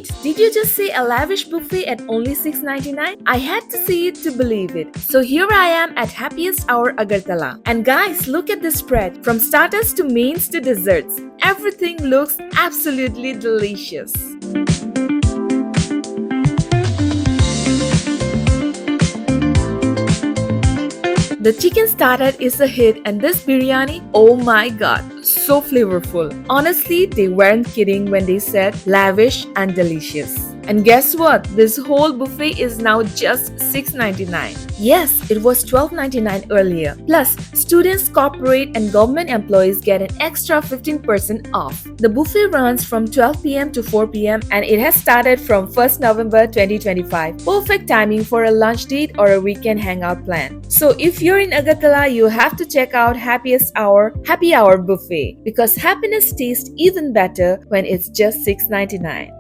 Wait, did you just say a lavish buffet at only $6.99? I had to see it to believe it. So here I am at Happiest Hour Agartala. And guys, look at this spread. From starters to mains to desserts. Everything looks absolutely delicious. The chicken starter is a hit, and this biryani, oh my god, so flavorful. Honestly, they weren't kidding when they said lavish and delicious. And guess what? This whole buffet is now just $6.99. Yes, it was $12.99 earlier. Plus, students, corporate, and government employees get an extra 15% off. The buffet runs from 12 p.m. to 4 p.m. and it has started from 1st November 2025. Perfect timing for a lunch date or a weekend hangout plan. So if you're in Agartala, you have to check out Happiest Hour Happy Hour Buffet because happiness tastes even better when it's just $6.99.